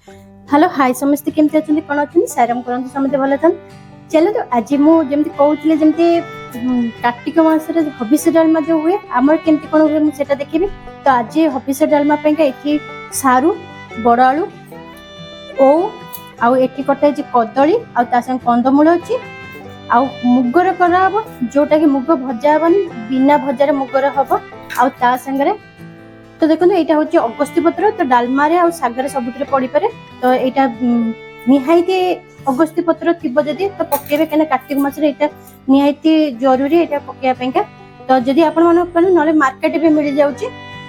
Hello hi समस्ते केमती अछंती कोन अछंती सारम करंतु समते भले थन चलो तो आज मु जेमती कहउतले जेमती कार्तिक मास रे हबिस डालमा जो हुए हमर केमती कोन हुए मु सेटा देखिबी। तो आज हबिस डालमा पे का एठी सारू बड़ आलू ओ आउ एठी कटे जे कदली आउ ता संग कंदमूल अछि आउ मुगर करा हबो जोटा कि मुग भजा हबनी बिना भजा रे मुगर हबो आउ ता संग रे तो देखो यहाँ हूँ अगस्ती पत्र तो डालमा रे सागर सबुत पड़ पारे तो यहाँ निहाती अगस्ती पत्र थी जदि तो पकेबे कहीं कार्तिक मास निहाती जरूरी यहाँ पकेबापा तो जदि आपण ना मार्केट भी मिल जाऊँगी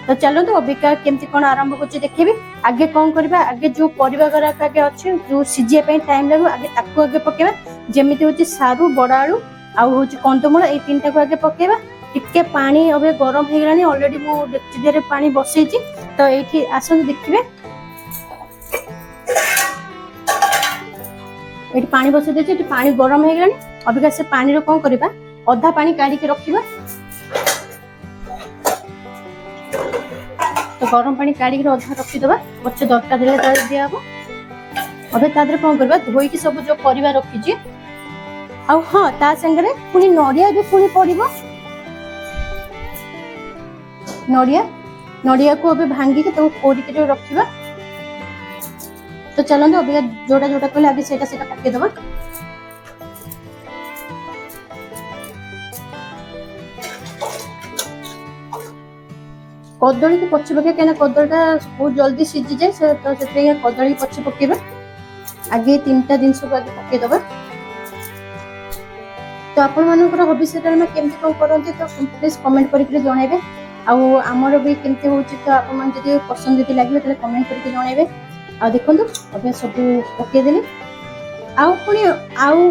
तो चलो तो अबिका केमती कौन आरंभ कर देखी आगे कौन करबा आगे जो परिबा गराक आगे अच्छे जो सीझे टाइम लगे आगे ताकू आगे पकेबा जमी हूँ सारू बड़ आलू आउ हूँ कंदमूल ये तीन टाक आगे पकेबा टिके पानी अबे गरम हो गलानी ऑलरेडी मु डेक्ची देरे पानी बसैची तो एठी आसन देखिबे एठी पानी बसै देछि एठी पानी गरम हो गलानी अबिका से पानी रो कोन करबा आधा पानी काढी के रखिबा तो गरम पानी काढी के आधा रखि दबा पछे दरकार देले ता दिया हबो अबे तादरे कोन करबा धोई के सब जो परिबा रखिछि आ हां ता संगरे पुनी नडिया भी पुनी पड़िबो नड़िया को अबे भांगी के तो कोरी के रखिबा तो चलंदो अबे जोटा जोटा कहले आगे सेटा सेटा पके दबा कदली के पछे पके केना कदलटा बहुत जल्दी सिझी जाए से तो सेते कदली पछे पकेबा आगे तीनटा दिन सब आगे पके दबा तो आपण मानकर हबिस डालमा केमती कोन करंती तो प्लीज कमेंट करके जणाइबे आउ आमर भी केमती होची तो आप मन जदि पसंद जदि लागिबे तले कमेंट करके जणाइबे आ देखंतु अबे सब पके देली आउ पुनी आउ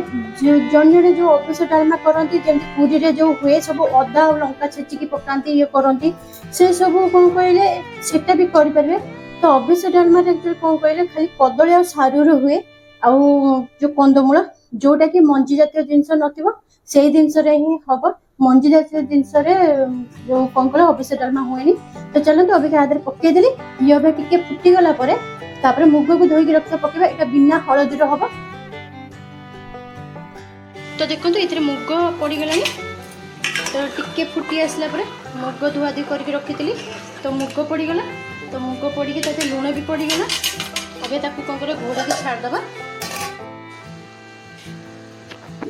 जन्ने जो ऑफिस डालमा करंती जेमती पूरी रे जो हुए सब अदा और लंका छेची की पकांती ये करंती से सब कोन कहले सेटा भी करि परबे। तो ऑफिस डालमा रे कोन कहले खाली कदली और सारू रे हुए आउ जो कंदमूल जोटा कि मंजी जातीय जिंस नथिबो सेही जिंस रे ही हबो मंजी जातीय जिनस जो कौन कल हबिस डालमा हुए तो चलो तो अभी आदर पके देली ये अबे टिके फुटी गला परे तापर मुग को धोई के रखता पकेबा एटा बिना हळदी रो हबो। तो देखंतु इथरे मुग पड़ी गलानी तो टिके फुटी आसला परे मुग धुआ दी करके रखितली तो मुग पड़ी गला तो मुग पड़ी के ताते लूण भी पड़ी गला अबे ताकू कोन करे घोड़ा के छाड़ दबा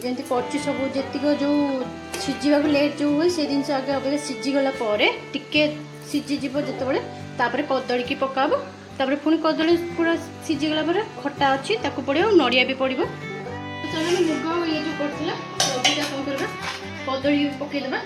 जेंति पड़ची सब जेतिक जो सीझा लेट जो हुए से जिन आगे अबे सीझीगला टिके सीझी जीव जिते तापर कदली की पकाब तापर पुणी कदली पूरा सीझीगला खटा अच्छी ताकू पड़ो नड़िया भी पड़ो चलो मुग ये जो पड़ता कौन करवा कदली पकईदबा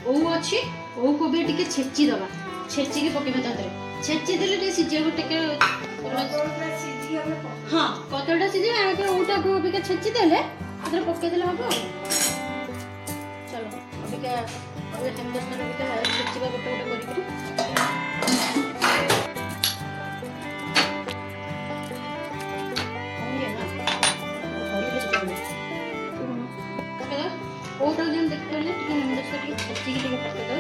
ओ अच्छी ओ को भी टिके छेची दबा छेची के पकेबे तादरे छेची देले टिके सिजिया को टिके हां कदलटा सिजी आके ओटा को भी के छेची देले तादरे पके देले हबो। चलो अभी के अबे हेमदस्तर भी के छेची का गोटे गोटे करी ओटा जन देखते हैं टिके हेमदस्तर टिके छेची के पके दो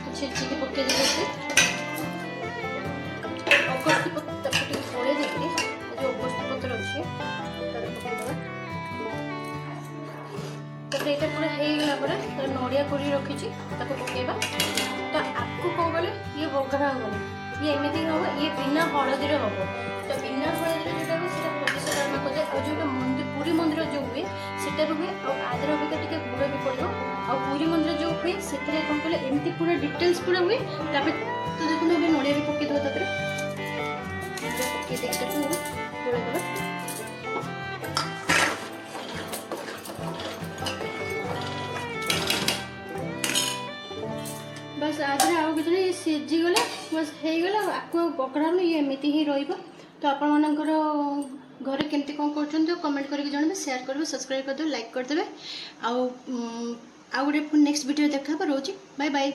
तो छेची के पके दे से अगस्ती पत्र टिके छोड़े देके जो अगस्ती पत्र अछि तारे पके दबा तो एटा पूरा हे गला पर तो नडिया कोरी रखी छी ताको पकेबा तो आपको कोन बोले ये बगरा होले ये एमिति हो ये बिना हळदी रे होबो तो बिना हळदी रे जेटा हो सेटा हबिस डालमा को जे और जो मंदिर पूरी मंदिर जो हुए सेटा हुए और आदर अबिका टिके गुड़ भी पड़ो और पूरी मंदिर जो हुए से कौन कहले एमती पूरा डिटेल्स पूरा हुए तापर तो देखो ना नड़िया भी पके दो तापर पके देख कर जोड़े दबा बस आदरे आउ किछ नहीं सिझी गला बस हे गला आको पकड़ा ये एमती ही रहिबो। तो आपण मानकर घरे केमती कौन कर कमेंट करके जानबे शेयर करबे सब्सक्राइब कर दो लाइक कर देबे आउ गोटे नेक्स्ट वीडियो देखा रोची बाय बाय।